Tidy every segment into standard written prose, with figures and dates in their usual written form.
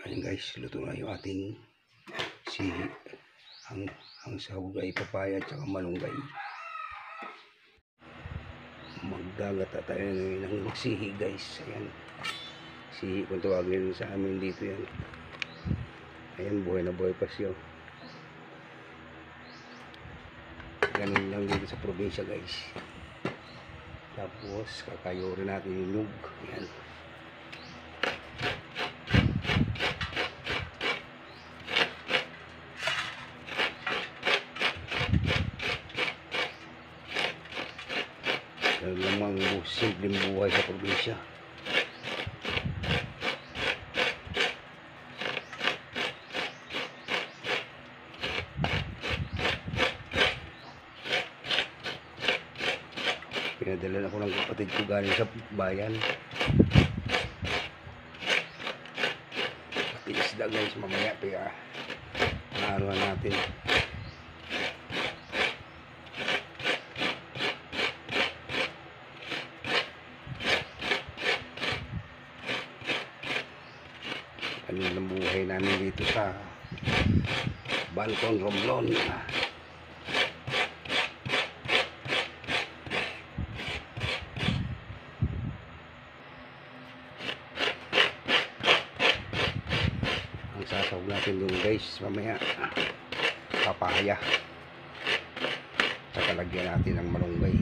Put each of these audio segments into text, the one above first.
Ayun guys, luto na yung ating sihi. Ang sahog ay papaya at saka malunggay. Magdagata tayo ngayon ng sihi guys. Ayan. Sihi kung tawagin sa amin dito yan. Ayan, buhay na buhay pa siya. Ganun lang dito sa probinsya guys. Tapos kakayo rin natin yung nyug. Ayan. Lamang simpleng buhay sa probinsya. Pinadala ako ng kapatid ko galing sa bayan. Pati isda guys, mamaya kaya nahaluan natin. Ano ang buhay namin dito sa Balcon Romblon. Ang sasawag natin doon guys mamaya papaya, saka lagyan natin ng malunggay.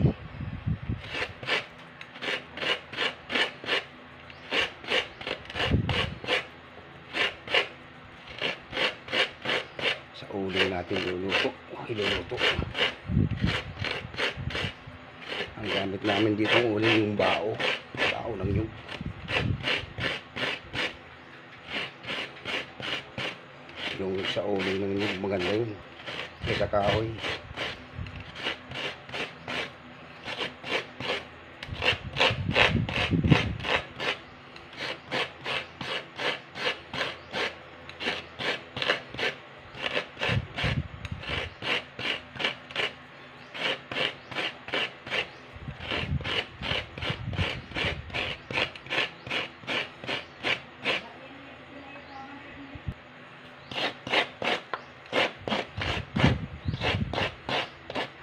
Sa uling natin iluluto. Ang gamit namin dito ng uling yung bao ng nyug. Yung sa uling ng nyug maganda yun sa kahoy.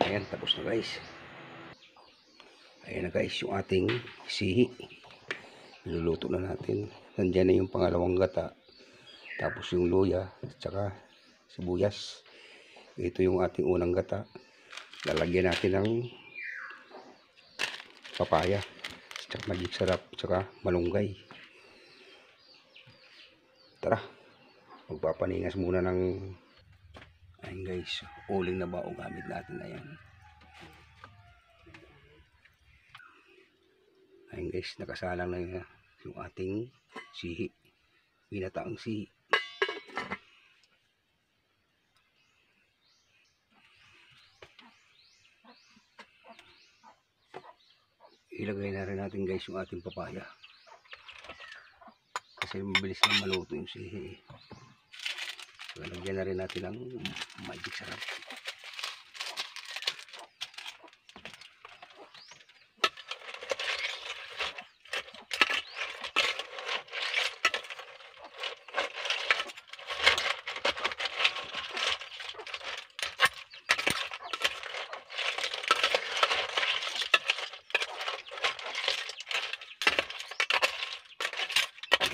Ayan, tapos na guys. Ayan na guys yung ating sihi. Iluluto na natin. Nandiyan na yung pangalawang gata. Tapos yung luya at saka sibuyas. Ito yung ating unang gata. Lalagyan natin ng papaya at saka magic sarap at saka malunggay. Tara, magpapaningas muna ng ayun guys, uling na bao gamit natin. Ayun guys, nakasalang na yung ating sihi, binataang sihi. Ilagay na rin natin guys yung ating papaya kasi mabilis na maluto yung sihi. Lagyan na rin natin ng magic sarap.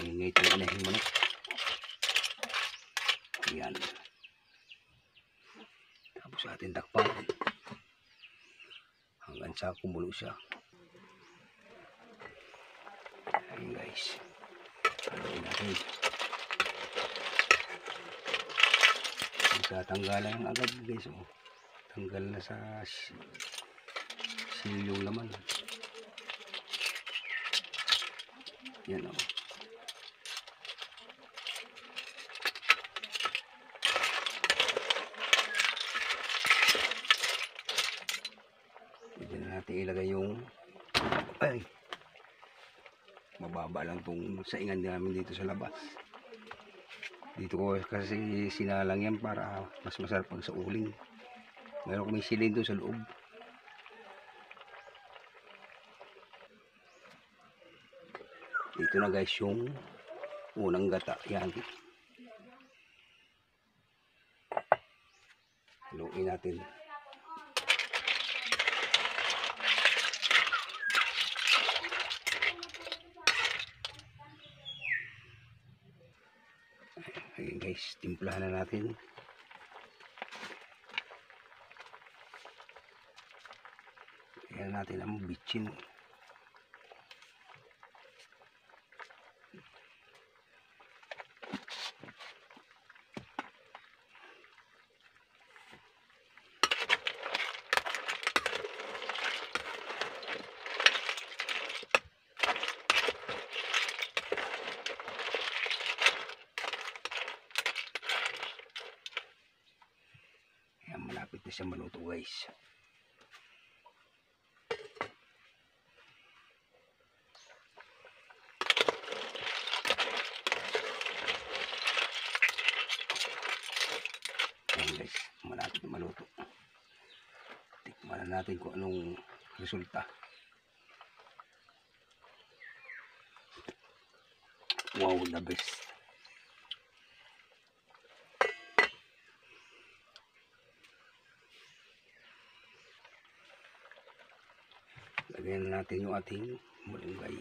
Ingay ito na yung manok. Ayan. Tapos atin takpan hanggang sa kumulo siya. Ayan guys, haluin natin. Magtatanggalan ng agad guys. Tanggal na sa silong laman. Yan o. Pwede na natin ilagay yung mababa lang itong saingan namin dito sa labas. Dito ko kasi sinalang yan para mas masarap pag sa uling. Meron kami silin doon sa loob. Ito na guys yung unang gata. Yan. Haluin natin. Ayan guys, timplahan na natin. Ayan natin ang bitchin. Ayan, malapit na siya maluto guys. Ayan guys, malapit na maluto. Tikman na natin kung anong resulta. Wow, the best. Lagyan na natin yung ating malunggay.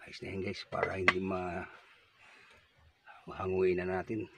Ayos na yan guys, para hindi mahanguin na natin.